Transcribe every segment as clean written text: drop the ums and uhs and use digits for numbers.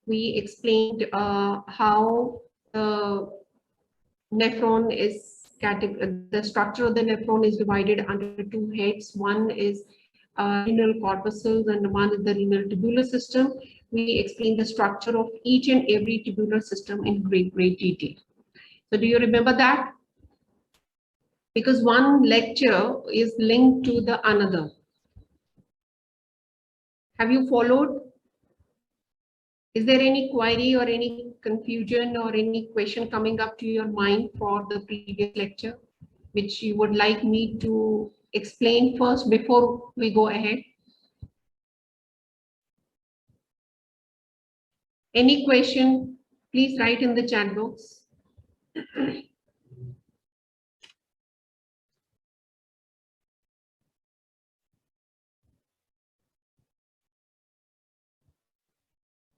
we explained how the nephron is the structure of the nephron is divided under two heads. One is renal corpuscles and one is the renal tubular system. We explained the structure of each and every tubular system in great detail. So do you remember that? Because one lecture is linked to the another. Have you followed? Is there any query or any confusion or any question coming up to your mind for the previous lecture, which you would like me to explain first before we go ahead? Any question, please write in the chat box.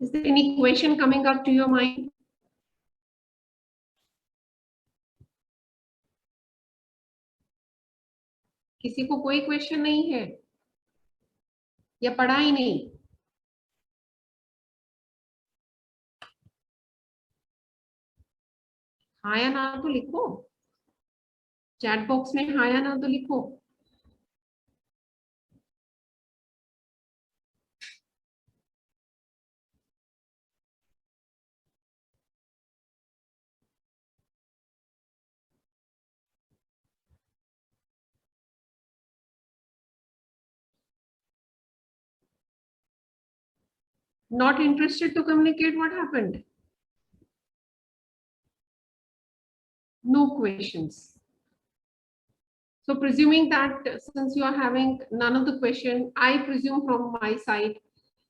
Is there any question coming up to your mind? किसी को कोई question नहीं है या पढ़ा ही नहीं? हाँ या ना तो लिखो, चैट बॉक्स में हाँ या ना तो लिखो. Not interested to communicate? What happened? No questions. So presuming that since you are having none of the question, I presume from my side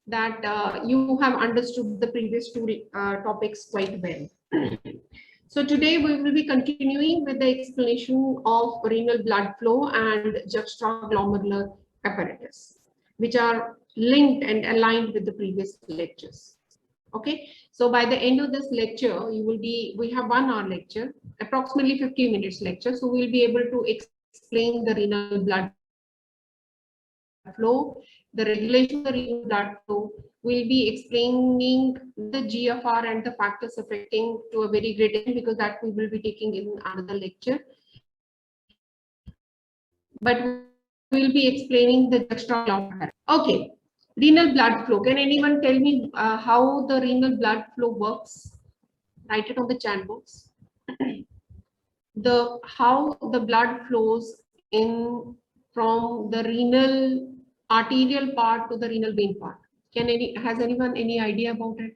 that you have understood the previous two topics quite well. So today we will be continuing with the explanation of renal blood flow and juxtaglomerular apparatus, which are linked and aligned with the previous lectures. Okay, so by the end of this lecture, we have 1 hour lecture, approximately 50 minutes lecture. So we'll be able to explain the renal blood flow, the regulation of the renal blood flow. We'll be explaining the GFR and the factors affecting to a very great extent, because that we will be taking in another lecture. But we'll be explaining the juxtaglomerular. Okay. Renal blood flow. Can anyone tell me how the renal blood flow works? Write it on the chat box. How the blood flows in from the renal arterial part to the renal vein part. Has anyone any idea about it?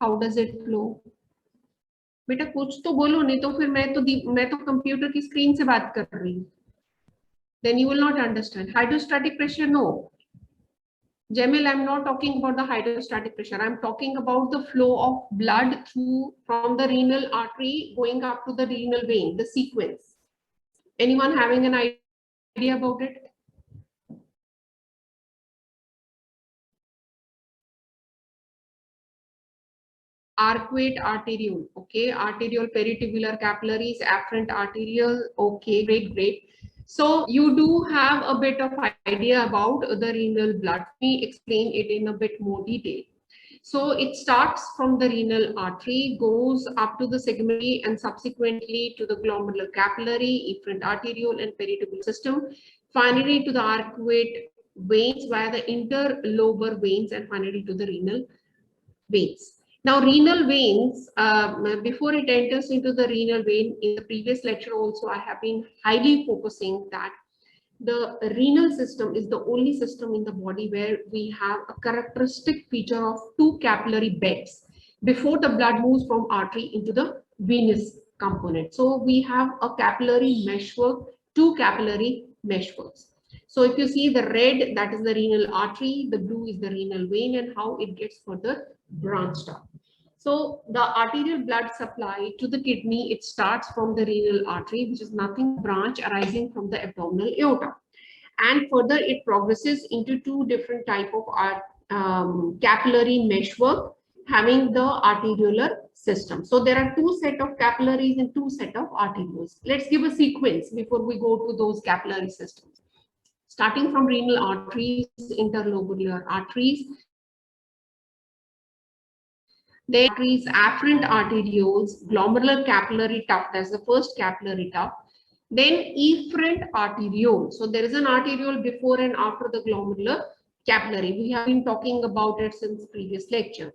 How does it flow? बेटा कुछ तो बोलो, नहीं तो फिर मैं तो computer की स्क्रीन से बात कर रही हूँ. Then you will not understand. Hydrostatic pressure, no. Jamil, I'm not talking about the hydrostatic pressure. I'm talking about the flow of blood from the renal artery going up to the renal vein, the sequence. Anyone having an idea about it? Arcuate arteriole, okay. Arteriole, peritubular capillaries, afferent arteriole, okay, great. So you do have a bit of idea about the renal blood. Let me explain it in a bit more detail. So it starts from the renal artery, goes up to the segmentary and subsequently to the glomerular capillary, efferent arteriole and peritubular system, finally to the arcuate veins via the interlobar veins, and finally to the renal veins. Now, renal veins, before it enters into the renal vein, in the previous lecture also, I have been highly focusing that the renal system is the only system in the body where we have a characteristic feature of 2 capillary beds before the blood moves from artery into the venous component. So we have a capillary meshwork, 2 capillary meshworks. So if you see the red, that is the renal artery, the blue is the renal vein, and how it gets further branched out. So the arterial blood supply to the kidney, it starts from the renal artery, which is nothing branch arising from the abdominal aorta. And further it progresses into 2 different type of capillary meshwork having the arteriolar system. So there are 2 set of capillaries and 2 set of arterioles. Let's give a sequence before we go to those capillary systems. Starting from renal arteries, interlobular arteries, Then arteries, afferent arterioles, glomerular capillary tuft, that's the first capillary tuft. Then efferent arteriole. So there is an arteriole before and after the glomerular capillary. We have been talking about it since previous lecture.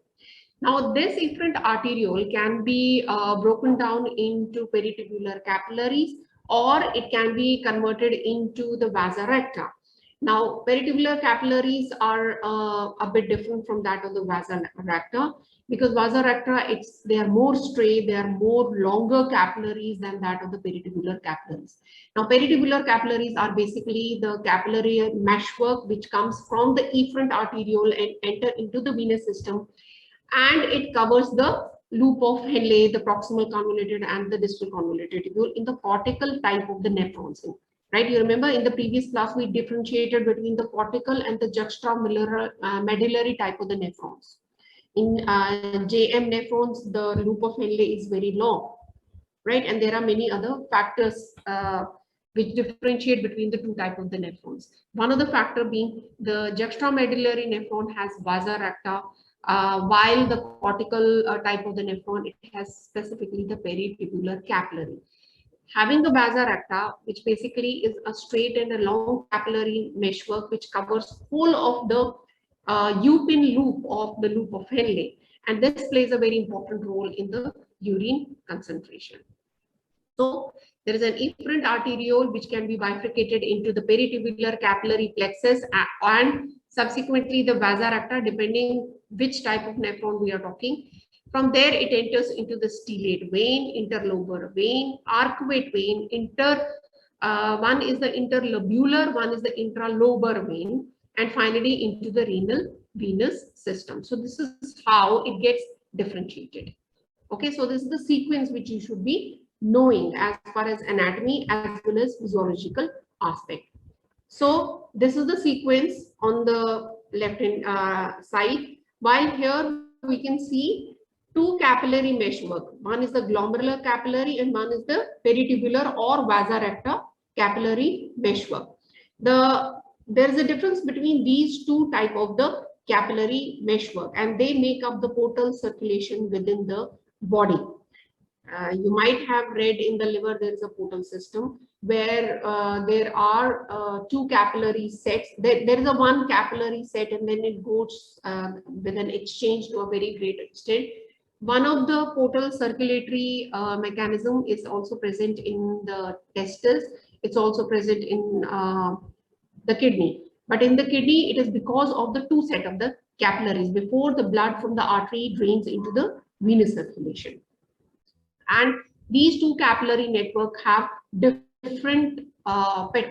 Now, this efferent arteriole can be broken down into peritubular capillaries, or it can be converted into the vasa recta. Now, peritubular capillaries are a bit different from that of the vasa recta, because vasa recta, they are more straight, they are more longer capillaries than that of the peritubular capillaries. Now, peritubular capillaries are basically the capillary meshwork which comes from the efferent arteriole and enter into the venous system, and it covers the loop of Henle, the proximal convoluted and the distal convoluted tubule in the cortical type of the nephrons. Right, you remember in the previous class we differentiated between the cortical and the juxtamedullary type of the nephrons. In JM nephrons, the loop of Henle is very long, right, and there are many other factors which differentiate between the two types of the nephrons. One of the factor being the juxtamedullary nephron has vasa recta, while the cortical type of the nephron, it has specifically the peritubular capillary. Having the vasa recta, which basically is a straight and a long capillary meshwork which covers whole of the U-pin loop of the loop of Henle, and this plays a very important role in the urine concentration. So there is an efferent arteriole which can be bifurcated into the peritubular capillary plexus and subsequently the vasa recta, depending which type of nephron we are talking. From there, it enters into the stellate vein, interlobar vein, arcuate vein, one is the interlobular, one is the intralobar vein, and finally into the renal venous system. So this is how it gets differentiated. Okay, so this is the sequence which you should be knowing as far as anatomy as well as physiological aspect. So this is the sequence on the left hand side, while here we can see two capillary meshwork. One is the glomerular capillary and one is the peritubular or vasa recta capillary meshwork. There is a difference between these two type of the capillary meshwork, and they make up the portal circulation within the body. You might have read in the liver there is a portal system where there are two capillary sets. There is a one capillary set and then it goes with an exchange to a very great extent. One of the portal circulatory mechanism is also present in the testes. It's also present in the kidney. But in the kidney, it is because of the two set of the capillaries before the blood from the artery drains into the venous circulation. And these two capillary network have different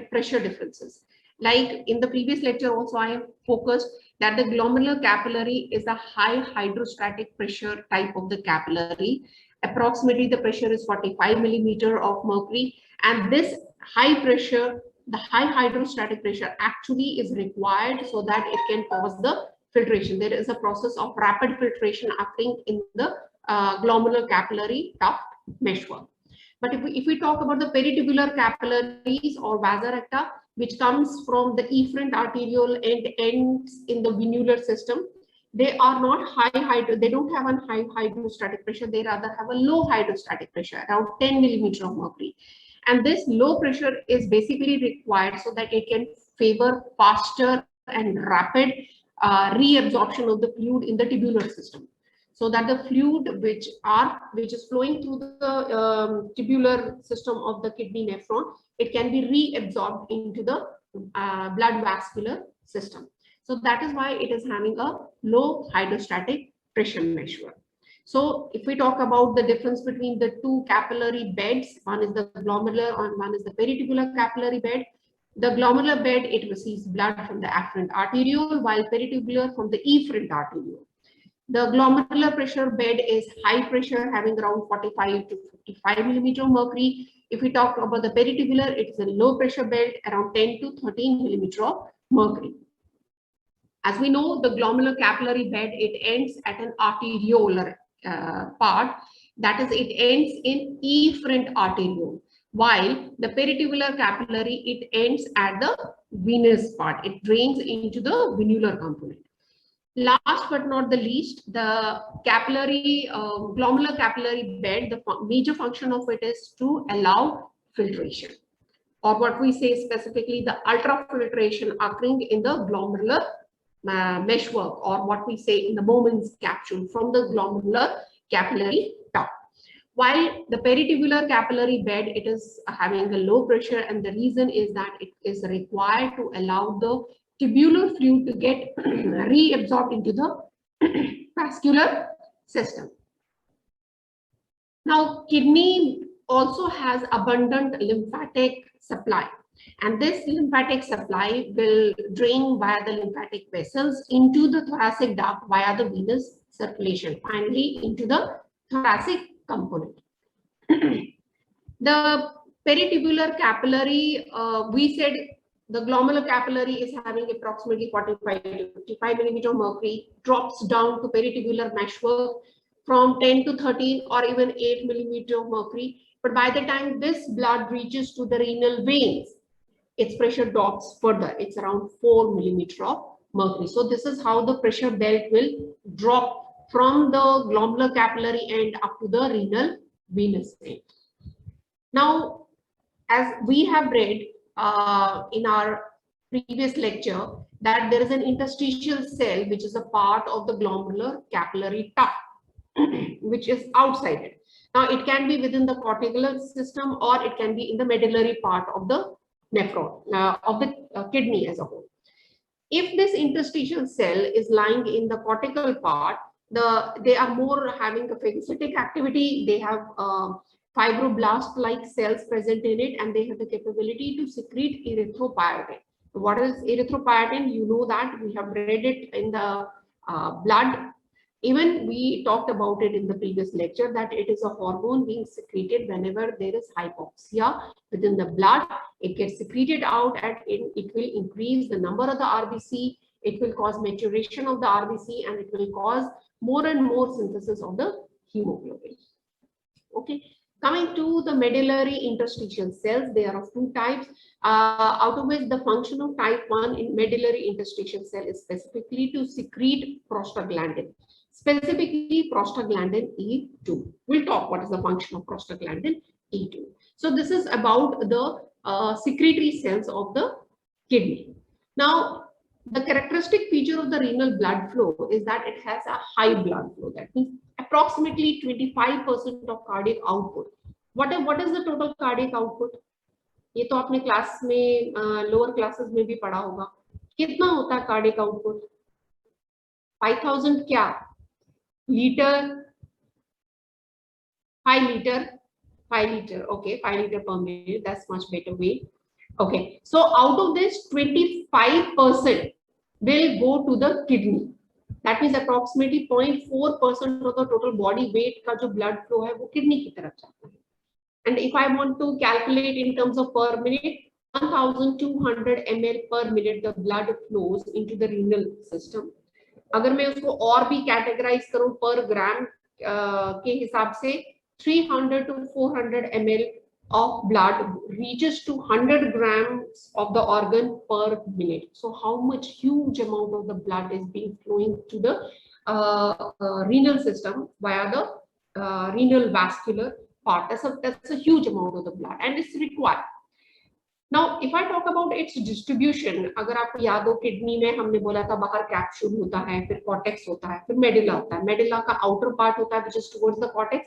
pressure differences. Like in the previous lecture also, I have focused that the glomerular capillary is a high hydrostatic pressure type of the capillary. Approximately the pressure is 45 millimeter of mercury, and this high pressure, the high hydrostatic pressure actually is required so that it can cause the filtration. There is a process of rapid filtration occurring in the glomerular capillary tuft meshwork. But if we talk about the peritubular capillaries or vasa recta, which comes from the efferent arteriole and ends in the venular system, they are not they don't have a high hydrostatic pressure, they rather have a low hydrostatic pressure, around 10 millimeter of mercury. And this low pressure is basically required so that it can favor faster and rapid reabsorption of the fluid in the tubular system, so that the fluid which is flowing through the tubular system of the kidney nephron, it can be reabsorbed into the blood vascular system. So that is why it is having a low hydrostatic pressure meshwork. So if we talk about the difference between the two capillary beds, one is the glomerular and one is the peritubular capillary bed. The glomerular bed, it receives blood from the afferent arteriole, while peritubular from the efferent arteriole. The glomerular pressure bed is high pressure, having around 45 to 55 millimeter of mercury. If we talk about the peritubular, it is a low pressure bed, around 10 to 13 millimeter of mercury. As we know, the glomerular capillary bed, it ends at an arteriolar part, that is, it ends in efferent arteriole, while the peritubular capillary, it ends at the venous part. It drains into the venular component. Last but not the least, the capillary glomerular capillary bed, the major function of it is to allow filtration, or what we say specifically the ultrafiltration occurring in the glomerular meshwork, or what we say in the Bowman's capsule from the glomerular capillary top. While the peritubular capillary bed, it is having a low pressure, and the reason is that it is required to allow the tubular fluid to get reabsorbed into the vascular system. Now, kidney also has abundant lymphatic supply, and this lymphatic supply will drain via the lymphatic vessels into the thoracic duct via the venous circulation, finally into the thoracic component. The peritubular capillary, we said the glomerular capillary is having approximately 45 to 55 millimeter of mercury, drops down to peritubular meshwork from 10 to 13 or even 8 millimeter of mercury. But by the time this blood reaches to the renal veins, its pressure drops further. It's around 4 millimeter of mercury. So this is how the pressure belt will drop from the glomerular capillary end up to the renal venous end. Now, as we have read in our previous lecture, that there is an interstitial cell which is a part of the glomerular capillary duct, which is outside it. Now, it can be within the cortical system, or it can be in the medullary part of the nephron, of the kidney as a whole. If this interstitial cell is lying in the cortical part, they are more having a phagocytic activity. They have fibroblast-like cells present in it, and they have the capability to secrete erythropoietin. What is erythropoietin? You know that we have read it in the blood. Even we talked about it in the previous lecture that it is a hormone being secreted whenever there is hypoxia within the blood. It gets secreted out, and it will increase the number of the RBC. It will cause maturation of the RBC, and it will cause more and more synthesis of the hemoglobin. Okay. Coming to the medullary interstitial cells, they are of two types, out of which the function of type 1 in medullary interstitial cell is specifically to secrete prostaglandin, specifically prostaglandin E2. We'll talk what is the function of prostaglandin E2. So this is about the secretory cells of the kidney. Now, the characteristic feature of the renal blood flow is that it has a high blood flow. That means approximately 25% of cardiac output. What is the total cardiac output? ये तो आपने class में lower classes में भी पढ़ा होगा. कितना होता है कार्डियक आउटपुट? 5000 क्या? Litre? 5 liter? 5 liter. Okay, 5 liter per minute. That's much better way. Okay, so out of this, 25% will go to the kidney. That means approximately 0.4% of the total body weight का जो blood flow है वो kidney की तरफ जाता है. And if I want to calculate in terms of per minute, 1200 ml per minute the blood flows into the renal system. अगर मैं उसको और भी categorize करूँ per gram के हिसाब से 300 to 400 ml of blood reaches to 100 grams of the organ per minute. So how much huge amount of the blood is being flowing to the renal system via the renal vascular part. That's a huge amount of the blood, and it's required. Now, if I talk about its distribution, अगर आपको याद हो kidney में हमने बोला था बाहर capsule होता है, फिर कॉर्टेक्स होता है, फिर मेडुला होता है. मेडुला का आउटर पार्ट होता है which is towards the cortex,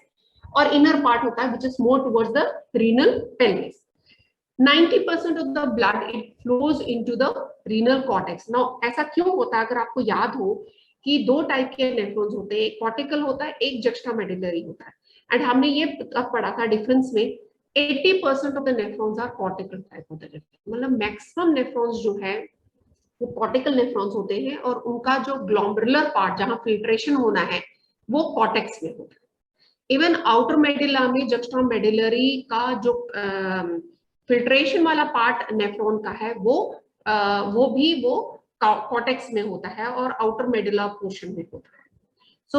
और इनर पार्ट होता है which is more towards the renal pelvis. 90% of the blood it flows into the renal cortex. Now, ऐसा क्यों होता है? अगर आपको याद हो कि दो टाइप के नेफ्रॉन्स होते हैं, एक कॉर्टिकल होता है, एक जक्स्टामेडुलरी होता है. एंड हमने ये पढ़ा था डिफरेंस में 80% of the nephrons are cortical type of the nephron. मतलब मैक्सिमम नेफ्रॉन्स जो है वो कॉर्टिकल नेफ्रॉन्स होते हैं, और उनका जो ग्लोमेरुलर पार्ट जहां फिल्ट्रेशन होना है वो कॉर्टेक्स में होता है. इवन आउटर मेडुला में जक्स्टामेडुलरी का जो फिल्ट्रेशन वाला पार्ट नेफ्रॉन का है वो कॉर्टेक्स में होता है और आउटर मेडुला पोर्शन में होता है. So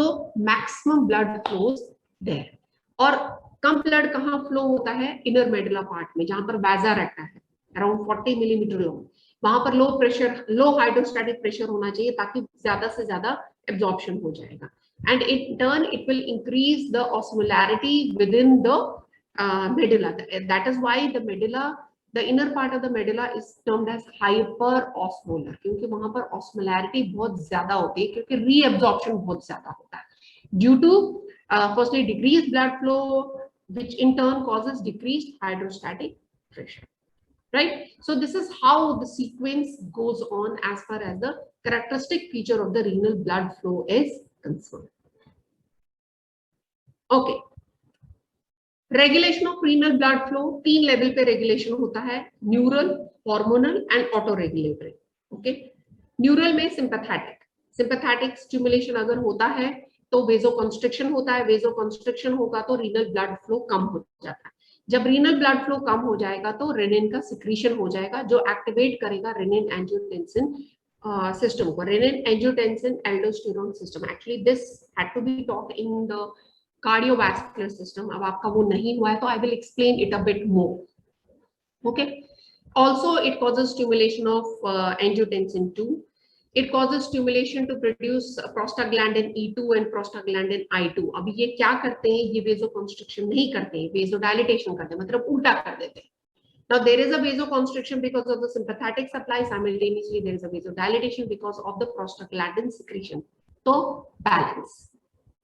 maximum blood flows there. और कम ब्लड कहाँ फ्लो होता है? इनर मेडुला पार्ट में, जहां पर वाजा रहता है, अराउंड 40 मिलीमीटर लॉन्ग. वहां पर लो प्रेशर, लो हाइड्रोस्टैटिक प्रेशर होना चाहिए ताकि ज्यादा से ज्यादा एब्जॉर्प्शन हो जाएगा, and in turn it will increase the osmolarity within the medulla. That is why the medulla, the inner part of the medulla is termed as hyperosmolar, क्योंकि वहां पर osmolarity बहुत ज्यादा होती है, क्योंकि reabsorption बहुत ज्यादा होता है due to firstly decreased blood flow, which in turn causes decreased hydrostatic pressure. Right? So this is how the sequence goes on as far as the characteristic feature of the renal blood flow is concerned. Okay. Regulation of renal blood flow 3 level पे regulation होता है, neural, hormonal and auto regulatory. Okay, neural में sympathetic stimulation अगर होता है तो वेजोकंस्ट्रिक्शन होता है, वेजोकंस्ट्रिक्शन होगा तो रीनल ब्लड फ्लो कम हो जाता है. जब रीनल ब्लड फ्लो कम हो जाएगा तो रेनिन का सिक्रीशन हो जाएगा जो एक्टिवेट करेगा रेनिन एंजियोटेंसिन सिस्टम को, renin angiotensin aldosterone system. Actually this had to be taught in the cardiovascular system. अब आपका वो नहीं हुआ है तो I will explain it a bit more. Okay. Also, it causes stimulation of angiotensin 2. It causes stimulation to produce prostaglandin E2 and prostaglandin I2. अभी ये क्या करते हैं, ये vasoconstriction नहीं करते हैं, vasodilation करते हैं, मतलब उल्टा कर देते हैं. Now there is a vasoconstriction because of the sympathetic supply. Simultaneously there is a vasodilatation because of the prostaglandin secretion. तो balance,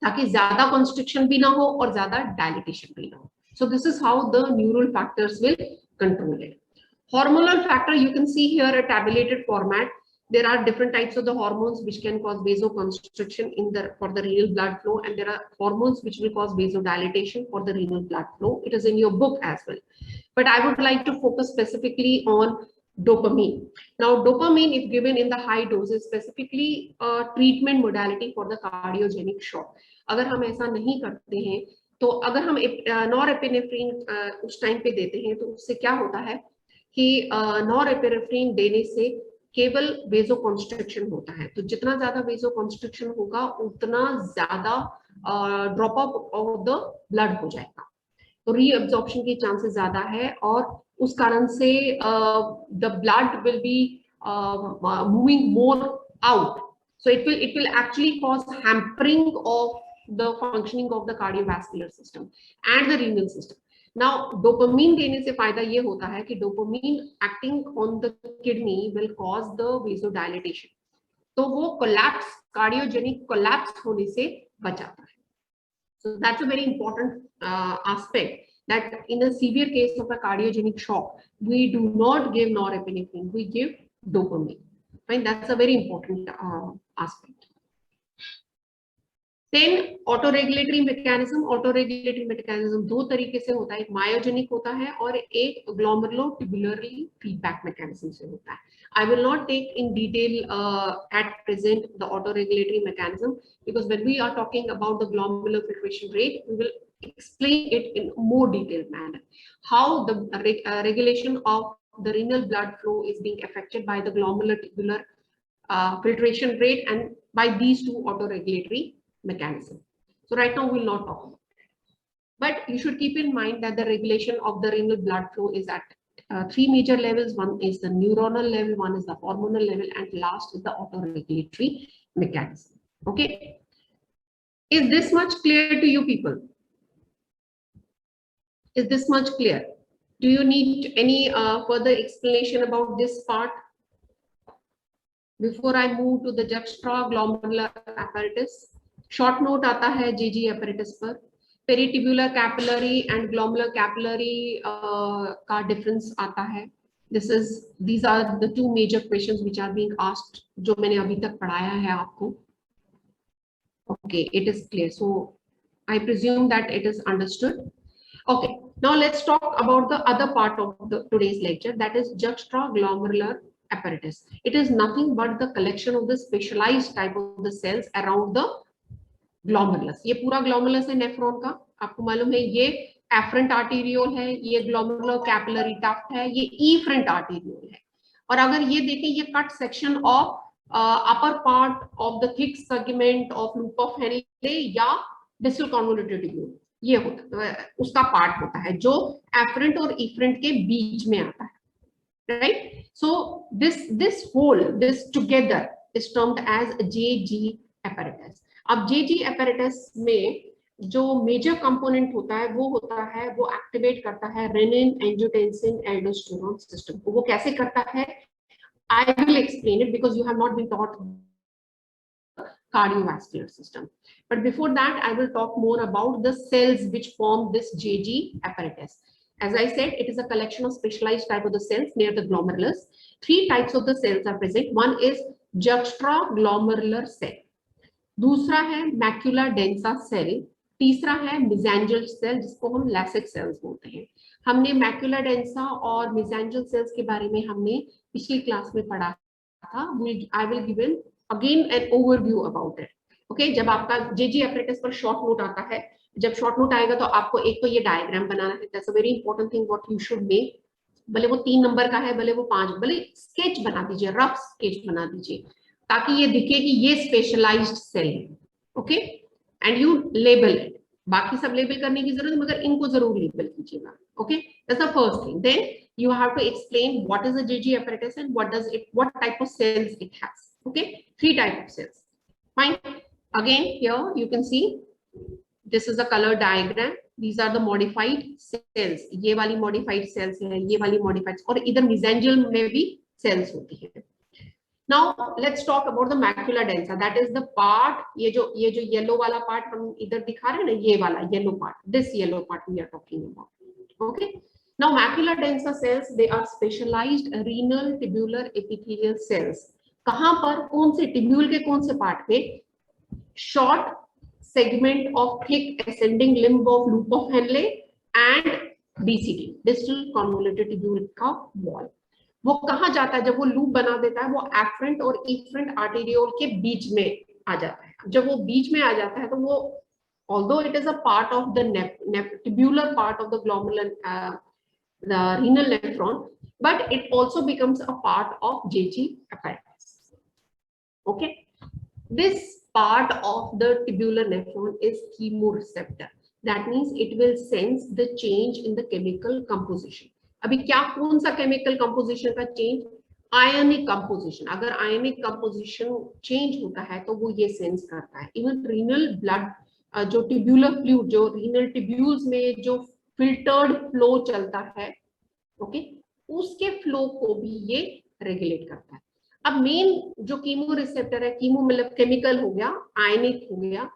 ताकि ज्यादा कंस्ट्रिक्शन भी ना हो और ज्यादा डायलिटेशन भी ना हो. So this is how the neural factors will control it. Hormonal factor, you can see here a tabulated format. There are different types of the hormones which can cause vasoconstriction for the renal blood flow, and there are hormones which will cause vasodilatation for the renal blood flow. It is in your book as well, but I would like to focus specifically on dopamine. Now dopamine, if given in the high doses, specifically a treatment modality for the cardiogenic shock. अगर हम ऐसा नहीं करते हैं तो अगर हम norepinephrine उस टाइम पे देते हैं तो उससे क्या होता है कि नॉरएपिनेफ्रिन देने से केवल वेजोकंस्ट्रिक्शन होता है. तो जितना ज्यादा वेजोकंस्ट्रिक्शन होगा उतना ज्यादा drop of of the blood हो जाएगा, तो रीअब्जॉर्प्शन की चांसेस ज्यादा है और उस कारण से the blood will be moving more out. So it will actually cause hampering of the functioning of the cardiovascular system and the renal system. Now dopamine देने से फायदा ये होता है कि dopamine acting on the kidney will cause the vasodilatation. तो वो collapse, cardiogenic collapse होने से बचाता है. So that's a very important aspect, that in a severe case of a cardiogenic shock, we do not give norepinephrine, we give dopamine. Right? That's a very important aspect. Then autoregulatory mechanism. Autoregulatory mechanism दो तरीके से होता है, एक myogenic होता है और एक ग्लोमेरुलोट्यूबुलरी फीडबैक मैकेनिज्म से होता है. I will not take in detail at present the autoregulatory mechanism, because when we are talking about the glomerular filtration rate, we will explain it in more detailed manner. How the regulation of the renal blood flow is being affected by the glomerular filtration rate and by these two autoregulatory mechanisms. So right now we will not talk about it. But you should keep in mind that the regulation of the renal blood flow is at 3 major levels. One is the neuronal level, one is the hormonal level, and last is the autoregulatory mechanism. Okay. Is this much clear to you people? Is this much clear? Do you need any further explanation about this part before I move to the juxtaglomerular apparatus? Short note आता है JG apparatus पर. Peritubular capillary and glomerular capillary का difference आता है. These are the two major questions which are being asked, जो मैंने अभी तक पढ़ाया है आपको. Okay, it is clear. So I presume that it is understood. Okay, now let's talk about the other part of today's lecture, that is juxtaglomerular apparatus. It is nothing but the collection of the specialized type of the cells around the glomerulus. ये पूरा glomerulus है nephron का, आपको मालूम है. ये afferent arteriole है, ये glomerular capillary tuft है, ये efferent arteriole है. और अगर ये देखें, ये cut section of upper part of the thick segment of loop of Henle या distal convoluted tubule, ये होता है, उसका पार्ट होता है जो एफरेंट और इफरेंट के बीच में आता है. right? So this whole, this together is termed as JG apparatus. अब JG apparatus में जो मेजर कंपोनेंट होता है वो एक्टिवेट करता है रेनिन एंजियोटेंसिन एल्डोस्टेरोन सिस्टम को। वो कैसे करता है, I will explain it because you have not been taught cardiovascular system. But before that, I will talk more about the cells which form this JG apparatus. As I said, it is a collection of specialized type of the cells near the glomerulus. Three types of the cells are present. One is juxtaglomerular cell. दूसरा है macula densa cell, तीसरा है mesangial cell जिसको हम LASIK sales बोलते हैं। हमने macula densa और मेसेंजियल सेल्स के बारे में हमने पिछली क्लास में पढ़ा था। I will give again an overview about it. Okay, जब आपका जेजी एपरेटस पर शॉर्ट नोट आता है, जब शॉर्ट नोट आएगा तो आपको एक तो ये डायग्राम बनाना है, that's a very important thing what you should make. भले वो 3 नंबर का है, भले वो 5, भले स्केच बना दीजिए, रफ स्केच बना दीजिए ताकि ये दिखे कि ये स्पेशलाइज्ड सेल है। Okay, and you label it. बाकी सब लेबल करने की जरूरत है, मगर इनको जरूर लेबल कीजिएगा। Okay, that's the first thing. Then you have to explain what is a JG apparatus and what type of cells it has. Okay, 3 types of cells. Fine. Again, here you can see this is a color diagram. These are the modified cells. ये वाली modified cells है, ये वाली modified, और इधर mesangial में भी cells होती है। Now let's talk about the macula densa. That is the part, ये जो yellow वाला part हम इधर दिखा रहे हैं ना, ये वाला yellow part, this yellow part we are talking about. Okay. Now macula densa cells, they are specialized renal tubular epithelial cells. कहां पर, कौन से ट्यूब्यूल के कौन से पार्ट पे? Short segment of thick ascending limb of loop of Henle and DCT, distal convoluted tubule का wall. वो कहां जाता है? जब वो लूप बना देता है, वो एफरेंट और इफरेंट आर्टेरियोल के बीच में आ जाता है। जब वो बीच में आ जाता है तो वो, although it is a part of the tubular part of the glomerular the renal nephron, but it also becomes a part of JG apparatus. Okay, this part of the tubular nephron is chemoreceptor. That means it will sense the change in the chemical composition. अभी क्या, कौन सा chemical composition का change? Ionic composition. अगर ionic composition change होता है तो वो ये sense करता है। Even renal blood, जो tubular fluid, जो renal tubules में जो filtered flow चलता है, ओके, उसके फ्लो को भी ये रेगुलेट करता है। अब मेन जो कीमो रिसेप्टर है, कीमो मतलब केमिकल हो गया, आयनिक हो गया,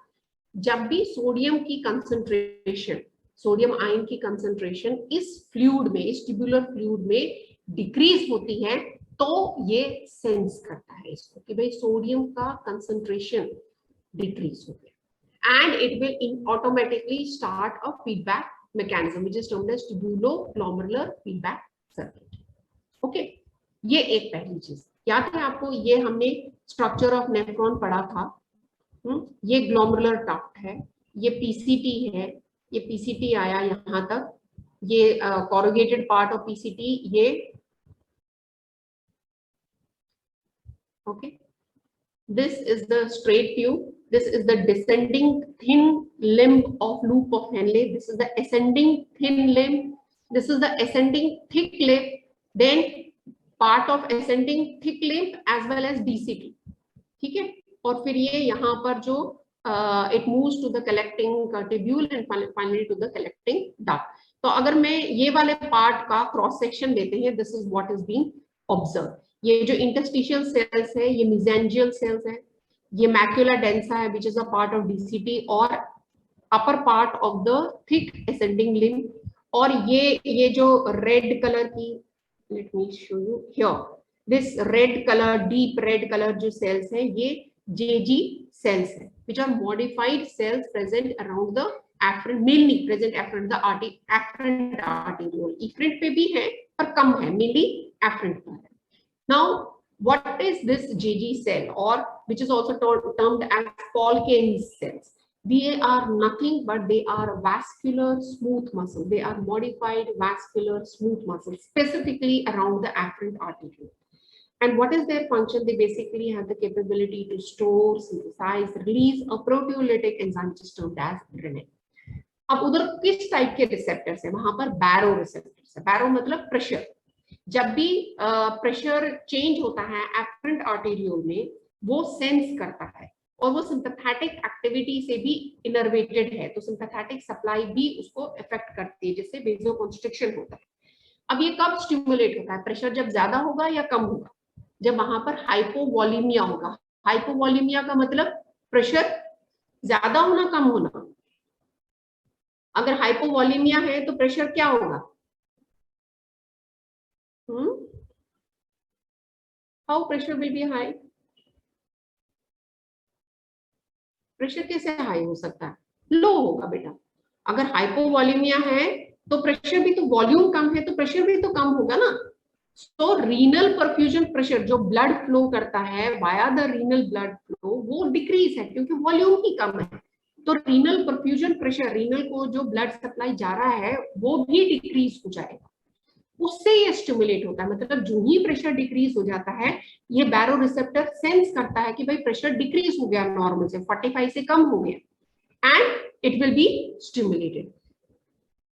जब भी सोडियम की कंसंट्रेशन, सोडियम आयन की कंसंट्रेशन इस फ्लूइड में, इस ट्यूबुलर फ्लूइड में डिक्रीज होती है तो ये सेंस करता है इसको कि भाई सोडियम का कंसंट्रेशन डिक्रीज हो गया, and it will automatically start a feedback mechanism which is termed as tubuloglomerular feedback circuit. Okay, ये एक पहली चीज याद है आपको, ये हमने स्ट्रक्चर ऑफ नेफ्रॉन पढ़ा था। ये ग्लोमेरुलर डक्ट है, ये पीसीटी है, ये पीसीटी आया यहाँ तक, ये corrugated part of PCT, ये okay, this is the straight tube, this is the descending thin limb of loop of Henle, this is the ascending thin limb, this is the ascending thick limb, then part of ascending thick limb as well as DCT, ठीक है। और फिर ये यहाँ पर जो it moves to the collecting tubule and finally to the collecting duct. तो अगर मैं ये वाले पार्ट का क्रॉस सेक्शन लेते हैं, this is what is being observed. ये जो इंटरस्टिशियल सेल्स है, ये मेसेंजियल सेल्स है, ये मैक्यूला डेंसा है which is a part of DCT और upper part of the thick ascending limb, और ये जो रेड कलर की, let me show you here, this red color, deep red color जो सेल्स है, ये JG cells है which are modified cells present around the afferent, mainly present afferent the afferent arteriole, efferent पे भी है पर कम है, mainly afferent पर है। Now what is this JG cell, or which is also termed as Purkinje cells? They are nothing but they are vascular smooth muscle. They are modified vascular smooth muscles specifically around the afferent arteriole. And what is their function? They basically have the capability to store, synthesize, release a proteolytic enzyme which is termed as renin. अब उधर किस type के receptors है? वहां पर बैरो receptors है। बैरो मतलब pressure. जब भी प्रेशर चेंज होता है एफरेंट आर्टेरियोल में, वो सेंस करता है और वो सिंपैथेटिक एक्टिविटी से भी इनर्वेटेड है, तो सिंपैथेटिक सप्लाई भी उसको इफेक्ट करती है, जिससे वेसोकंस्ट्रिक्शन होता है। अब ये कब स्टिमुलेट होता है? प्रेशर जब ज्यादा होगा या कम होगा? जब वहां पर हाइपोवॉलीमिया होगा। हाइपोवॉलीमिया का मतलब प्रेशर ज्यादा होना, कम होना। अगर हाइपोवॉलीमिया है तो प्रेशर क्या होगा? How pressure will be high? Pressure कैसे हाई हो सकता है? लो होगा बेटा। अगर हाइपोवॉलीमिया है तो प्रेशर भी, तो वॉल्यूम कम है तो प्रेशर भी तो कम होगा ना। तो रीनल परफ्यूजन प्रेशर, जो ब्लड फ्लो करता है via the renal blood flow, वो डिक्रीज है क्योंकि वॉल्यूम ही कम है। तो रीनल परफ्यूजन प्रेशर, रीनल को जो ब्लड सप्लाई जा रहा है वो भी डिक्रीज हो जाएगा, उससे ये स्टिमुलेट होता है। मतलब जो ही प्रेशर डिक्रीज हो जाता है, ये बैरो रिसेप्टर सेंस करता है कि भाई प्रेशर डिक्रीज हो गया, नॉर्मल से 45 से कम हो गया, and it will be stimulated.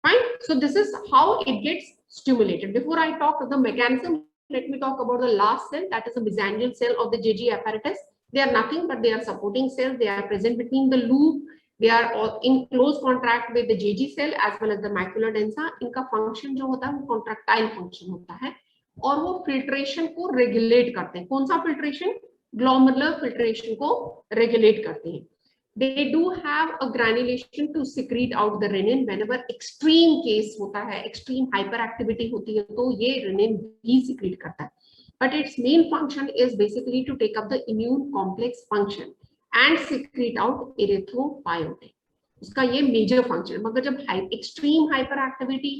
Fine. So this is how it gets stimulated. Before I talk the mechanism, let me talk about the last cell, that is the mesangial cell of the Golgi apparatus. They are nothing but they are supporting cells. They are present between the loop. They are all in close contact with the Golgi cell as well as the macula densa. इनका function जो होता है वो contractile function होता है और वो filtration को regulate करते हैं। कौन सा filtration? Glomerular filtration को regulate करते हैं। They do have a granulation to secrete out the renin whenever extreme case होता है, extreme hyperactivity होती है तो ये renin भी secrete करता है। But its main function is basically to take up the immune complex function and secrete out erythropoietin. उसका ये major function। मगर जब extreme hyperactivity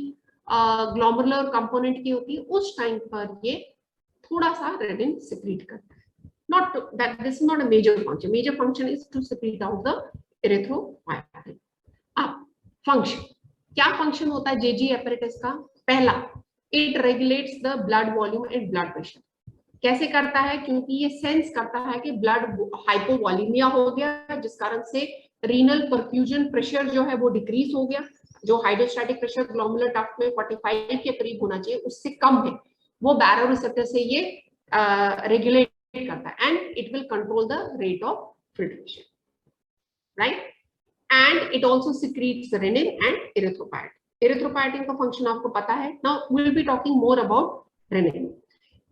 glomerular component की होती है, उस time पर ये थोड़ा सा renin secrete करता है। Not that this is not a major function. Major function is to secrete out the erythropoietin. अब function, क्या function होता है Golgi apparatus का? पहला, it regulates the blood volume and blood pressure. कैसे करता है? क्योंकि ये सेंस करता है कि ब्लड हाइपोवॉलीमिया हो गया, जिस कारण से रीनल परफ्यूजन प्रेशर जो है वो डिक्रीज हो गया। जो हाइड्रोस्टैटिक प्रेशर ग्लोमेरुलर डक्ट में 45 के करीब होना चाहिए, उससे कम है, वो बैरो रिसेप्टर से ये रेगुलेट करता है, and it will control the rate of filtration, right? And it also secretes renin and erythropoietin. Erythropoietin का function आपको पता है। Now we will be talking more about renin.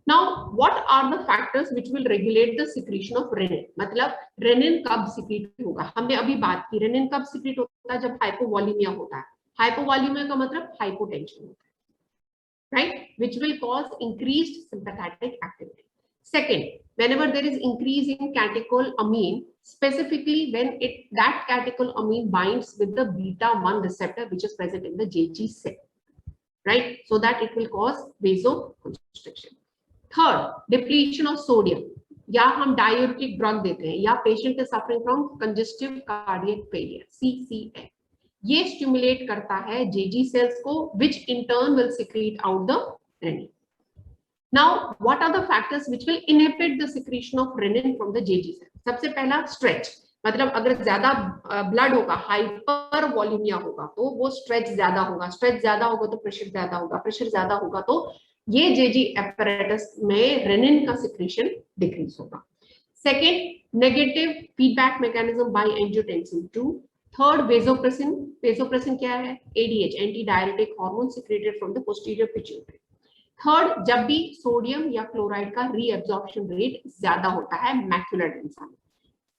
Now what are the factors which will regulate the secretion of renin? मतलब renin कब secrete होगा? हमने अभी बात की, renin कब secrete होता है? जब हाइपोवॉलीमिया होता है। हाइपोवॉलीमिया का मतलब हाइपोटेंशन होता है, right? Which will cause increased sympathetic activity. Second, whenever there is increase in catecholamine, specifically when that catecholamine binds with the beta-1 receptor which is present in the Golgi cell, right? So that it will cause vasoconstriction. Third, depletion of sodium. या हम diuretic drug देते हैं, या patient is suffering from congestive cardiac failure (CCF). ये stimulate करता है Golgi cells को, which in turn will secrete out the renin. Now, what are the factors which will inhibit the secretion of renin from the Golgi cell? सबसे पहला stretch, मतलब अगर ज्यादा blood होगा, हाइपर वॉल्यूमिया होगा तो वो स्ट्रेच ज्यादा होगा, स्ट्रेच ज्यादा होगा तो प्रेशर ज्यादा होगा, प्रेशर ज्यादा होगा तो ये Golgi apparatus में रेनिन का सिक्रीशन डिक्रीज होगा। Second, negative feedback mechanism bye angiotensin 2। Third, vasopressin. Vasopressin क्या है? ADH, anti diuretic hormone secreted from the posterior pituitary. Third, जब भी सोडियम या क्लोराइड का रीअब्जॉर्प्शन रेट ज्यादा होता है मैक्युलर डेंसा में।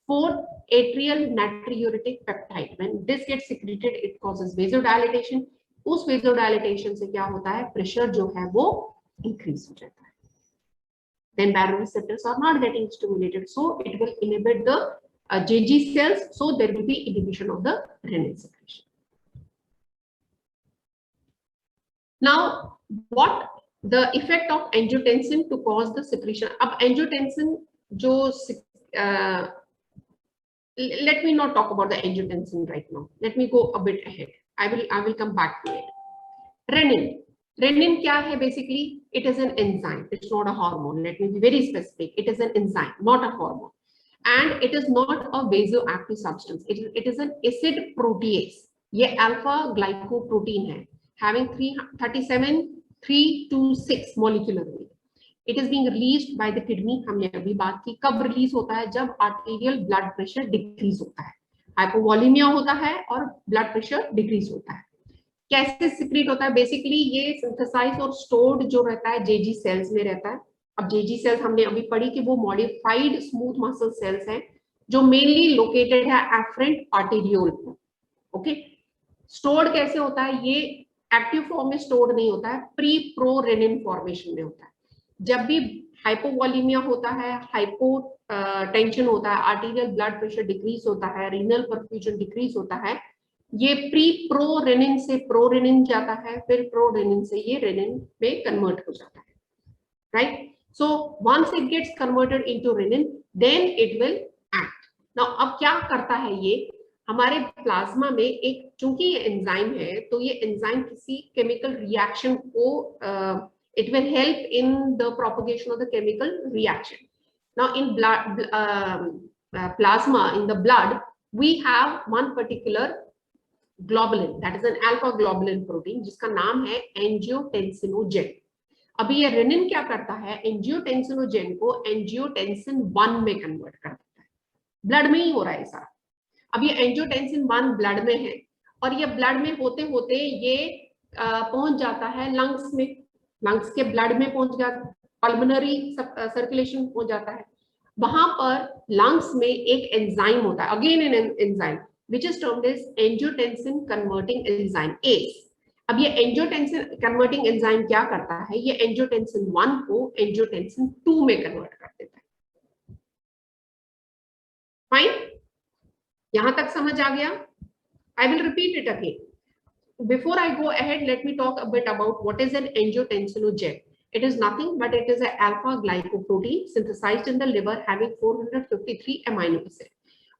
Fourth, atrial natriuretic peptide, when this gets secreted it causes vasodilatation. उस वेसोडायलेटेशन से क्या होता है? प्रेशर जो है वो इंक्रीज हो जाता है। Then baroreceptors are not getting stimulated, so it will inhibit the Golgi cells, so there will be inhibition of the renin secretion. Now, what the effect of angiotensin to cause the secretion? अब angiotensin जो let me not talk about the angiotensin right now. Let me go a bit ahead. I will come back to it. Renin. Renin क्या है? Basically, it is an enzyme. It's not a hormone. Let me be very specific. It is an enzyme, not a hormone, and it is not a vasoactive substance. It is an acid protease. ये alpha glycoprotein है, having 37 3 to 6 molecular weight. It is being released by the kidney. हमने अभी बात की कब release होता है, जब आर्टेरियल ब्लड प्रेशर डिक्रीज होता है, हाइपोवॉलीमिया होता है और ब्लड प्रेशर डिक्रीज होता है। कैसे सिक्रीट होता है? बेसिकली ये सिंथेसाइज और स्टोर्ड जो रहता है जेजी सेल्स में रहता है। अब जेजी सेल्स हमने अभी पढ़ी कि वो मॉडिफाइड स्मूथ मसल सेल्स हैं जो मेनली लोकेटेड है एफरेंट आर्टेरियोल पर। ओके, स्टोर्ड कैसे होता है? ये एक्टिव फॉर्म में स्टोर्ड नहीं होता है, प्री प्रो रेनिन फॉर्मेशन में होता है। जब भी हाइपोवॉलीमिया होता है, हाइपो टेंशन होता है, आर्टेरियल ब्लड प्रेशर डिक्रीज होता है, रीनल परफ्यूजन डिक्रीज होता है, ये प्री प्रो रेनिन से प्रो रेनिन जाता है, फिर प्रो रेनिन से ये रेनिन में कन्वर्ट हो जाता है, right? So once it gets converted into renin then it will act. Now अब क्या करता है ये हमारे प्लाज्मा में, एक चूंकि ये एंजाइम है तो ये एंजाइम किसी केमिकल रिएक्शन को it will help in the propagation of the chemical reaction. Now in blood plasma, in the blood we have one particular globulin, that is an alpha globulin protein जिसका नाम है angiotensinogen. अभी ये rennin क्या करता है, angiotensinogen को angiotensin 1 में कन्वर्ट कर देता है। ब्लड में ही हो रहा है सारा। अब ये एंजियोटेंसिन 1 ब्लड में है और ये ब्लड में होते होते ये पहुंच जाता है लंग्स में, लंग्स के ब्लड में पहुंच गया, पल्मोनरी सर्कुलेशन पहुंच जाता है। वहां पर लंग्स में एक एंजाइम होता है, again an enzyme which is termed as angiotensin converting enzyme ACE. अब ये एंजियोटेंसिन कन्वर्टिंग एंजाइम क्या करता है, ये एंजियोटेंसिन 1 को एंजियोटेंसिन 2 में कन्वर्ट कर देता है। फाइन, यहां तक समझ आ गया? I will repeat it again. Before I go ahead, let me talk a bit about what is an angiotensinogen. It is nothing but it is an alpha glycoprotein synthesized in the liver having 453 amino acid.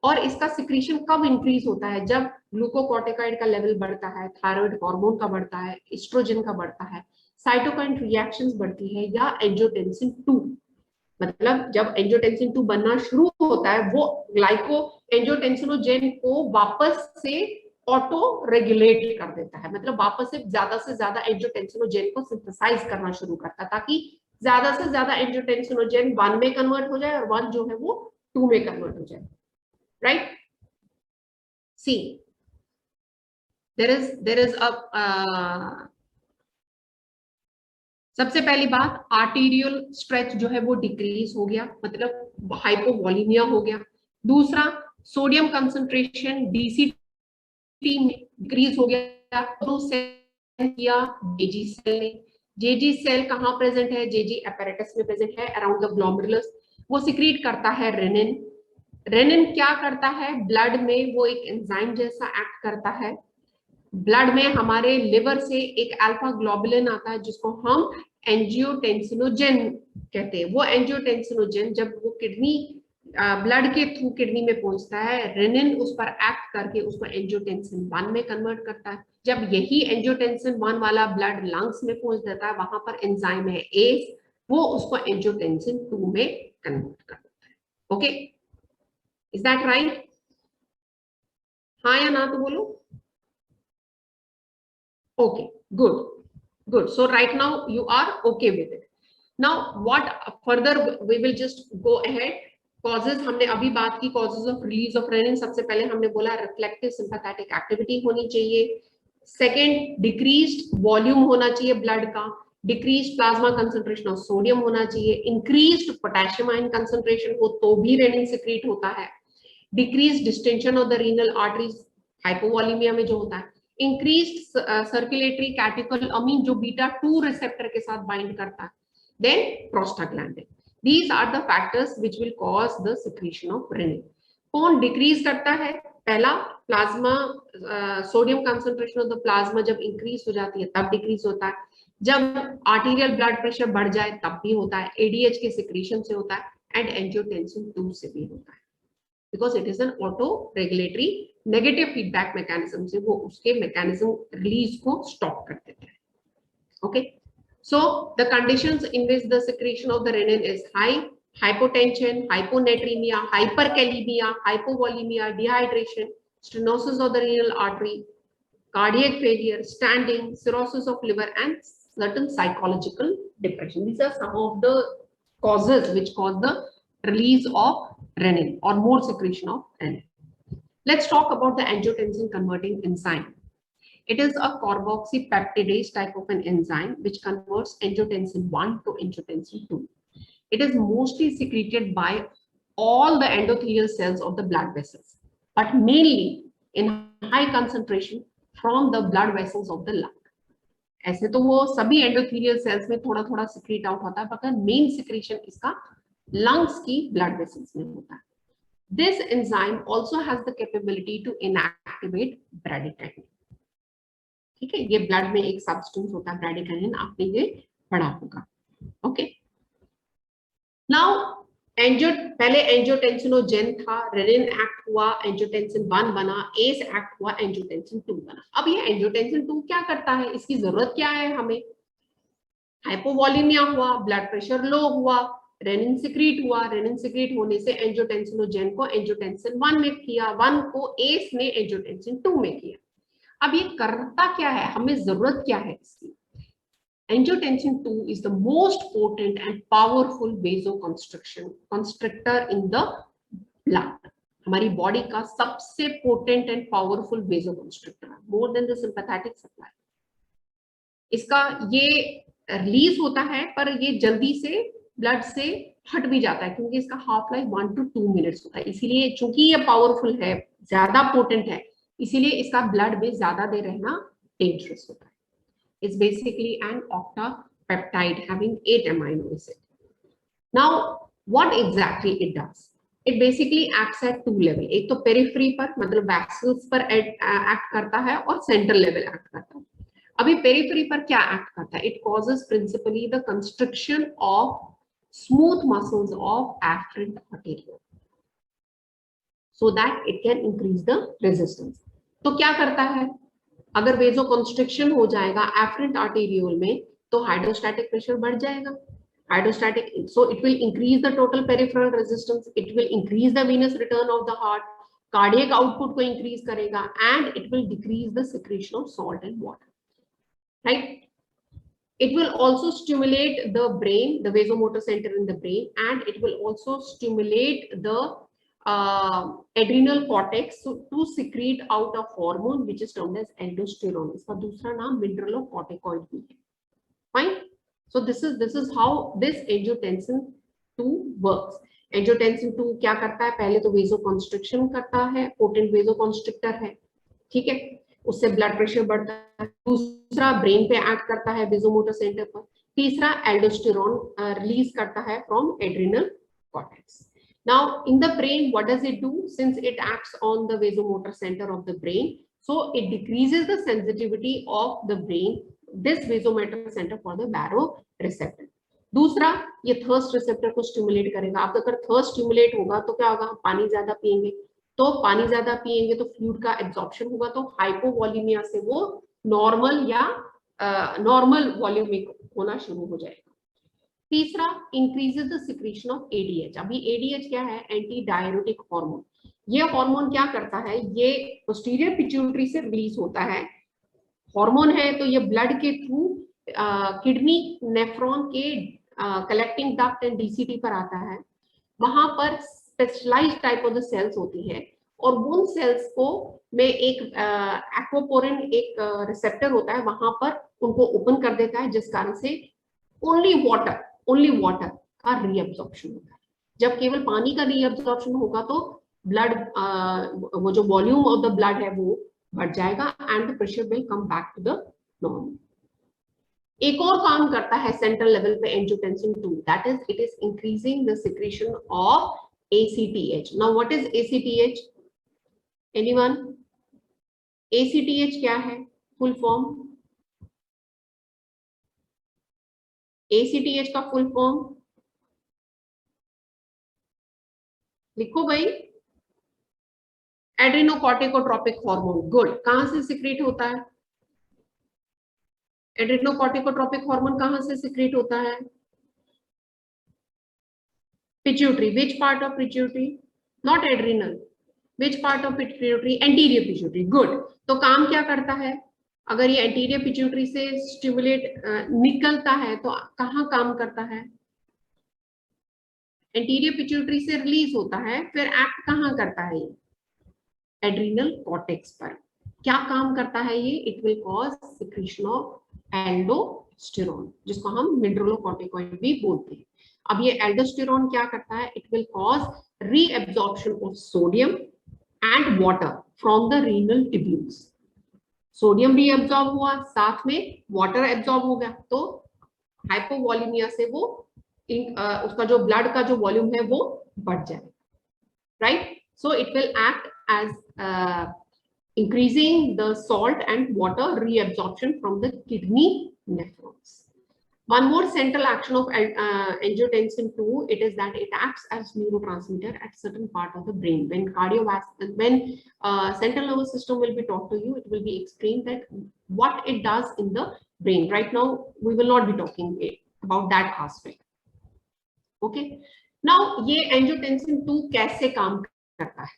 और इसका secretion कब increase होता है, जब glucocorticoid का level बढ़ता है, thyroid hormone का बढ़ता है, एस्ट्रोजन का बढ़ता है, साइटोकाइन रिएक्शंस बढ़ती है, या एंजियोटेंसिन 2, मतलब जब एंजियोटेंसिन 2 बनना शुरू होता है वो ग्लाइको एंजियोटेंसिनोजेन को वापस से ऑटो रेगुलेट कर देता है, मतलब वापस से ज्यादा एंजियोटेंसिनोजेन को सिंथेसाइज करना शुरू करता है ताकि ज्यादा से ज्यादा एंजियोटेंसिनोजेन 1 में कन्वर्ट हो जाए और 1 जो है वो 2 में कन्वर्ट हो जाए, right? See there is a सबसे पहली बात, आर्टेरियल स्ट्रेच जो है वो डिक्रीज हो गया, मतलब हाइपोवॉलीमिया हो गया। दूसरा, सोडियम कंसंट्रेशन डीसीटी में डिक्रीज हो गया। जेजी सेल ने, जेजी सेल कहाँ प्रेजेंट है, जेजी apparatus में प्रेजेंट है अराउंड द ग्लोमेरुलस। वो सिक्रीट करता है रेनिन। रेनिन क्या करता है, ब्लड में वो एक एंजाइम जैसा एक्ट करता है। ब्लड में हमारे लिवर से एक अल्फा ग्लोबुलिन आता है जिसको हम एंजियोटेंसिनोजेन कहते हैं। वो एंजियोटेंसिनोजेन जब वो किडनी ब्लड के थ्रू किडनी में पहुंचता है, रेनिन उस पर एक्ट करके उसको एंजियोटेंसिन 1 में कन्वर्ट करता है। जब यही एंजियोटेंसिन 1 वाला ब्लड लंग्स में पहुंच जाता है, वहां पर एंजाइम है एस, वो उसको एंजियोटेंसिन 2 में कन्वर्ट कर देता है। Okay, is that right? हाँ या ना तो बोलो। Okay, good. So right now you are okay with it. Now what further we will just go ahead. Causes हमने अभी बात की, causes of release of renin. सबसे पहले हमने बोला reflective sympathetic activity होनी चाहिए। Second, decreased volume होना चाहिए blood का, decreased plasma concentration of sodium होना चाहिए, increased potassium ion concentration हो तो भी renin secrete होता है, decreased distension of the renal arteries, hypovolemia में जो होता है, increased circulatory catecholamine जो बीटा 2 रिसेप्टर के साथ बाइंड करता है, then prostaglandin. These are the factors which will cause the secretion of renin. कौन डिक्रीज करता है? पहला, plasma sodium concentration of the plasma जब इंक्रीज हो जाती है तब डिक्रीज होता है, जब आर्टेरियल ब्लड प्रेशर बढ़ जाए तब भी होता है, एडीएच के सिक्रीशन से होता है, एंड एंजियोटेंसिन 2 से भी होता है, because it is an auto regulatory negative feedback mechanism से वो उसके मैकेनिज्म रिलीज को स्टॉप कर देता है। Okay, so the conditions in which the secretion of the renin is high: hypotension, hyponatremia, hyperkalemia, hypovolemia, dehydration, stenosis of the renal artery, cardiac failure, standing, cirrhosis of liver, and certain psychological depression. These are some of the causes which cause the release of renin or more secretion of renin. Let's talk about the angiotensin converting enzyme. It is a carboxypeptidase type of an enzyme which converts angiotensin 1 to angiotensin 2. It is mostly secreted by all the endothelial cells of the blood vessels, but mainly in high concentration from the blood vessels of the lung. ऐसे तो वो सभी endothelial cells में थोड़ा थोड़ा secrete out होता है, मगर मेन सिक्रीशन इसका लंग्स की ब्लड वेसल्स में होता है. This enzyme also has the capability to inactivate bradykinin. ठीक है, ये ब्लड में एक सब्सटेंस होता है ब्रैडिकाइनिन, आपने ये पढ़ा होगा. ओके, नाउ पहले एंजियोटेंसिनोजेन था, रेनिन एक्ट हुआ, एंजियोटेंसिन 1 बना, एस एक्ट हुआ, एंजियोटेंसिन 2 बना. अब ये एंजियोटेंसिन 2 क्या करता है, इसकी जरूरत क्या है हमें? हाइपोवॉलीमिया हुआ, ब्लड प्रेशर लो हुआ, रेनिन सिक्रीट हुआ, रेनिन सिक्रीट होने से एंजियोटेंसिनोजेन को एंजियोटेंसिन 1 में किया, 1 को एस ने एंजियोटेंसिन 2 में किया. अब ये करता क्या है, हमें जरूरत क्या है इसकी? Angiotensin 2 is the most potent and powerful vasoconstrictor in the blood. हमारी बॉडी का सबसे potent and powerful vasoconstrictor, more than the sympathetic supply. इसका ये रिलीज होता है, पर ये जल्दी से ब्लड से हट भी जाता है क्योंकि इसका हाफ लाइफ 1 to 2 मिनट्स होता है. इसीलिए चूंकि ये पावरफुल है, ज्यादा पोटेंट है, इसीलिए इसका ब्लड में ज्यादा देर रहना डेंजरस होता है. It's basically an octapeptide having 8 amino acids. Now, what exactly it does? It basically acts at 2 level. एक तो periphery पर, मतलब vessels पर act करता है, और central level act करता है. अभी periphery पर क्या act करता है? It causes principally the constriction of smooth muscles of afferent arteriole, so that it can increase the resistance. तो क्या करता है? अगर वेजोकंस्ट्रिक्शन हो जाएगा एफरेंट आर्टेरियोल में, तो हाइड्रोस्टैटिक प्रेशर बढ़ जाएगा. Hydrostatic, so it will increase the total peripheral resistance, it will increase the Venus return of the heart, cardiac output को इंक्रीज करेगा, and it will decrease the secretion of salt and water. Right, it will also stimulate the brain, the vasomotor center in the brain, and it will also stimulate the adrenal cortex to secrete out a hormone which is termed as aldosterone. इसका दूसरा नाम mineralocorticoid भी है. Fine. So this is how this angiotensin 2 works. Angiotensin 2 क्या करता है? पहले तो vasoconstriction करता है, potent vasoconstrictor है, ठीक है, उससे ब्लड प्रेशर बढ़ता है. दूसरा ब्रेन पे एक्ट करता है, वेजोमोटर सेंटर पर. तीसरा एल्डोस्टेरोन रिलीज करता है from adrenal cortex. Now in the brain, what does it do? Since it acts on the vasomotor center of the brain, so it decreases the sensitivity of the brain, this vasomotor center, for the baroreceptor. दूसरा, ये thirst receptor को stimulate करेगा. आप अगर thirst stimulate होगा तो क्या होगा? पानी ज्यादा पिएंगे, तो पानी ज्यादा पिएंगे तो फ्लूइड का एब्जॉर्प्शन होगा, तो हाइपोवॉलीमिया से वो नॉर्मल या नॉर्मल वॉल्यूमिक होना शुरू हो जाएगा. तीसरा, increases the secretion of ADH. अभी एडीएच क्या है? Anti diuretic hormone. ये हार्मोन क्या करता है? ये पोस्टीरियर पिट्यूटरी से रिलीज होता है. हार्मोन है तो ये ब्लड के थ्रू किडनी नेफ्रॉन के कलेक्टिंग डक्ट एंड डीसीटी पर आता है. वहां पर specialised type of the cells होती है, और उन सेल्स को में एक एक्वापोरिन एक रिसेप्टर होता है, वहां पर उनको ओपन कर देता है, जिस कारण से ओनली वाटर का रीअब्जॉर्प्शन होता है. जब केवल पानी का रीअब्जॉर्प्शन होगा तो ब्लड वो जो वॉल्यूम ऑफ द ब्लड है वो बढ़ जाएगा, and the pressure will come back to the normal. एक और काम करता है सेंट्रल लेवल पे angiotensin 2, that is it is increasing the secretion of ACTH. Now what is ACTH? Anyone? ACTH क्या है? Full form. ACTH का फुल फॉर्म लिखो भाई. Adrenocorticotropic hormone. गुड. कहां से सिक्रेट होता है? एड्रेनोकॉर्टिकोट्रोपिक हार्मोन कहां से सिक्रेट होता है? Pituitary. Which part of pituitary? Not adrenal. Which part of pituitary? Anterior pituitary. Good. तो काम क्या करता है? अगर ये एंटीरियर पिट्यूटरी से स्टिमुलेट निकलता है तो कहाँ काम करता है? एंटीरियर पिट्यूटरी से रिलीज होता है, फिर एक्ट कहाँ करता है? ये एड्रिनल कॉर्टेक्स पर। क्या काम करता है ये? It will cause secretion of aldosterone, जिसको हम मिनरलोकॉर्टिकॉइड भी बोलते हैं। अब ये एल्डोस्टेरोन क्या करता है? It will cause reabsorption of sodium and water from the renal tubules. Sodium reabsorb हुआ, साथ में वाटर एब्जॉर्ब हो गया, तो हाइपोवॉलीमिया से वो उसका जो ब्लड का जो वॉल्यूम है वो बढ़ जाएगा, right? So it will act as increasing the salt and water reabsorption from the kidney nephrons. One more central action of angiotensin 2, it is that it acts as neurotransmitter at certain part of the brain. When central nervous system will be taught to you, it will be explained that what it does in the brain. Right now, we will not be talking about that aspect. Okay. Now, ये angiotensin 2 कैसे काम करता है?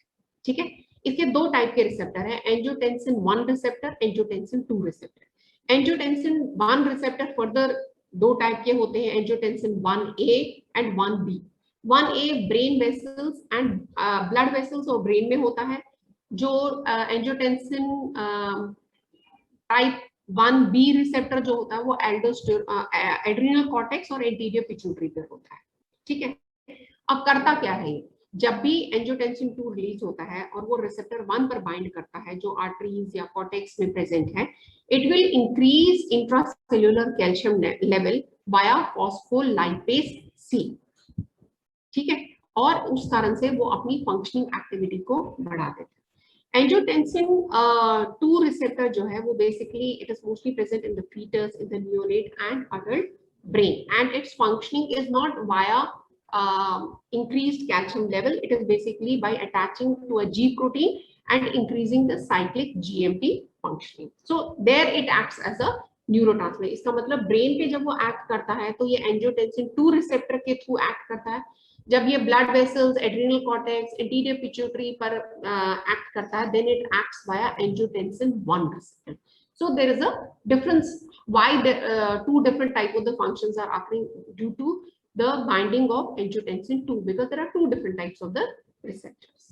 ठीक है, इसके दो type के रिसेप्टर है, angiotensin 1 receptor, angiotensin 2 receptor. Angiotensin 1 receptor further दो टाइप के होते हैं, angiotensin 1A and 1B। 1A brain vessels and blood vessels और ब्रेन में होता है, जो एंजियोटेंसिन टाइप 1B रिसेप्टर जो होता है वो एड्रिनल कॉर्टेक्स और एंटीरियर पिट्यूटरी पे होता है। ठीक है, अब करता क्या है ये? जब भी एंजियोटेंसिन 2 रिलीज होता है और वो रिसेप्टर 1 पर बाइंड करता है जो आर्टरीज या कॉर्टेक्स में प्रेजेंट है, it will increase intracellular calcium level via phospholipase C. ठीक है, और उस कारण से वो अपनी फंक्शनिंग एक्टिविटी को बढ़ा देता है। एंजियोटेंसिन 2 रिसेप्टर जो है वो basically it is mostly present in the foetus, in the neonate and adult brain, and its functioning is not via increased calcium level. It is basically by attaching to a G protein and increasing the cyclic GMP functioning. So there it acts as a neurotransmitter. इसका मतलब brain पे जब वो act करता है तो ये angiotensin 2 receptor के थ्रू एक्ट करता है। जब ये blood vessels, adrenal cortex, anterior pituitary पर एक्ट करता है, then it acts via angiotensin 1 receptor. So there is a difference why the two different type of the functions are occurring due to the binding of angiotensin 2, because there are two different types of the receptors.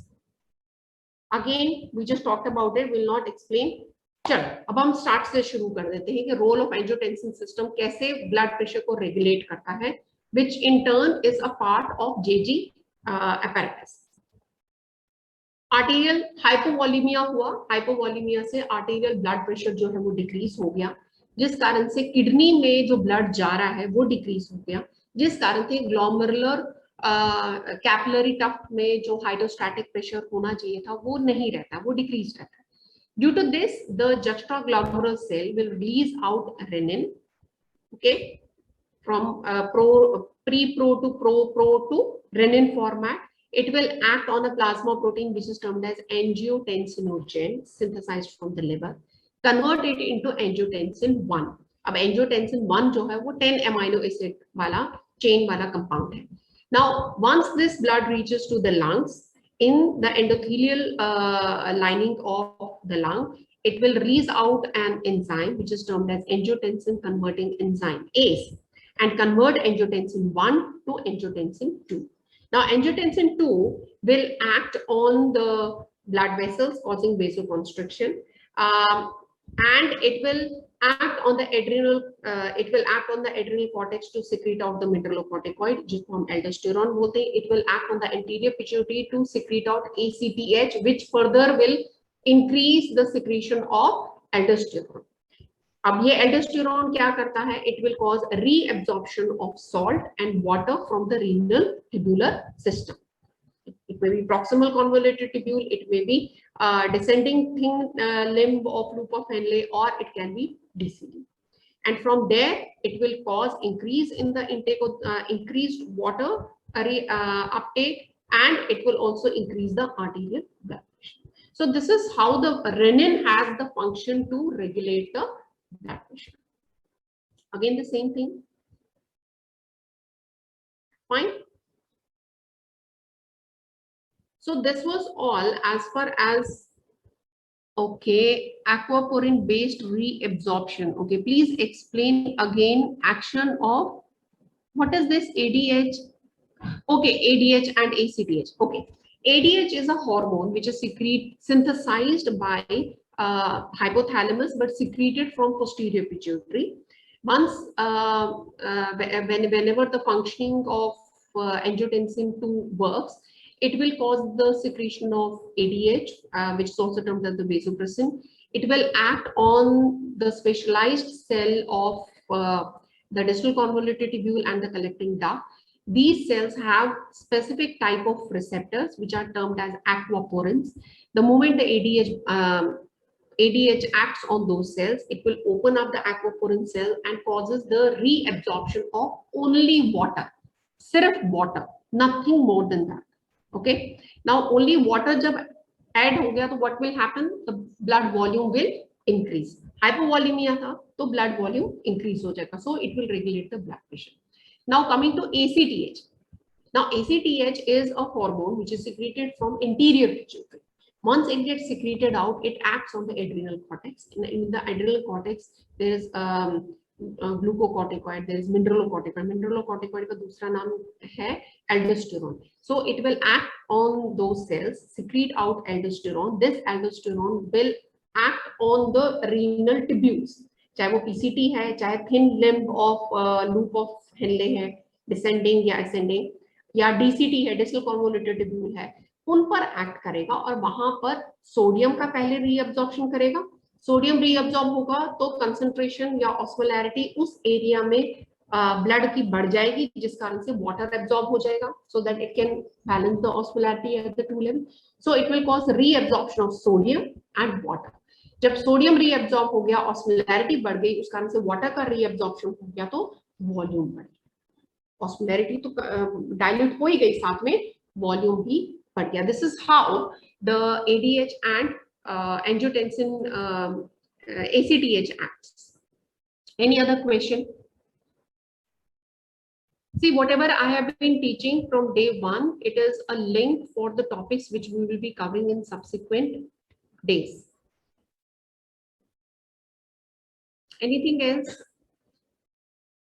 Again, we just talked about it, will not explain. चलो अब हम start से शुरू कर देते हैं कि role of angiotensin system कैसे ब्लड प्रेशर को रेगुलेट करता है, which in turn is a part of JG apparatus. Arterial hypovolemia हुआ, हाइपोवॉलीमिया से आर्टेरियल ब्लड प्रेशर जो है वो डिक्रीज हो गया, जिस कारण से किडनी में जो ब्लड जा रहा है वो डिक्रीज हो गया, जिस कारण से ग्लोमेरुलर कैपिलरी टफ्ट में जो हाइड्रोस्टैटिक प्रेशर होना चाहिए था वो नहीं रहता, वो डिक्रीज रहता है। Due to this the juxtaglomerular cell will release out renin, okay, from pre-pro to pro to renin format. It will act on a plasma protein which is termed as angiotensinogen, synthesized from the liver, convert it into angiotensin 1. अब angiotensin 1 जो है वो 10 amino acid वाला chain वाला compound है। Now once this blood reaches to the lungs, in the endothelial lining of the lung, it will release out an enzyme which is termed as angiotensin converting enzyme ACE, and convert angiotensin 1 to angiotensin 2. Now, angiotensin 2 will act on the blood vessels, causing vasoconstriction, and it will act on the adrenal. It will act on the adrenal cortex to secrete out the mineralocorticoid, जिसको हम aldosterone बोलते हैं. It will act on the anterior pituitary to secrete out ACTH, which further will increase the secretion of aldosterone. अब ये aldosterone क्या करता है? It will cause reabsorption of salt and water from the renal tubular system. It may be proximal convoluted tubule, it may be descending thin limb of loop of Henle, or it can be DCD. And from there, it will cause increase in the intake of increased water uptake, and it will also increase the arterial blood pressure. So this is how the renin has the function to regulate the blood pressure. Again, the same thing. Fine. So this was all as far as Okay, aquaporin based reabsorption. Okay, please explain again action of what is this ADH? Okay, ADH and ACTH. Okay, ADH is a hormone which is synthesized by hypothalamus but secreted from posterior pituitary. Once, whenever the functioning of angiotensin 2 works, it will cause the secretion of ADH, which is also termed as the vasopressin. It will act on the specialized cell of the distal convoluted tubule and the collecting duct. These cells have specific type of receptors which are termed as aquaporins. The moment the ADH acts on those cells, it will open up the aquaporin cell and causes the reabsorption of only water, sirf water, nothing more than that. Okay. Now only water jab add ho gaya, to what will happen? The blood volume will increase. Hypovolemia tha, to blood volume increase ho jayega. So it will regulate the blood pressure. Now coming to ACTH. Now ACTH is a hormone which is secreted from anterior pituitary. Once it gets secreted out, it acts on the adrenal cortex. In the adrenal cortex, there is glucocorticoid, there is mineralocorticoid. Mineralocorticoid का दूसरा नाम है aldosterone. So it will act on those cells, secrete out aldosterone. This aldosterone will act on the renal tubules. चाहे वो PCT है, चाहे thin limb of loop of Henle है, descending या ascending, या DCT है, distal convoluted tubule है, उन पर एक्ट करेगा और वहां पर सोडियम का पहले रीअब्जॉर्प्शन करेगा. सोडियम रीअब्जॉर्ब होगा तो कंसंट्रेशन या ऑस्मोलैरिटी उस एरिया में ब्लड की बढ़ जाएगी, जिस कारण से वाटर एब्जॉर्ब हो जाएगा, so that it can balance the osmolarity at the two level. So it will cause reabsorption of sodium and water. जब सोडियम रीअब्जॉर्ब हो गया, ऑस्मोलैरिटी बढ़ गई, उस कारण से वाटर का रीअब्जॉर्प्शन हो गया, तो वॉल्यूम बढ़ गया. ऑस्मोलैरिटी तो डाइल्यूट हो ही गई, साथ में वॉल्यूम भी बढ़ गया. This is how the ADH and angiotensin ACTH acts. Any other question? See, whatever I have been teaching from day one, it is a link for the topics which we will be covering in subsequent days. Anything else?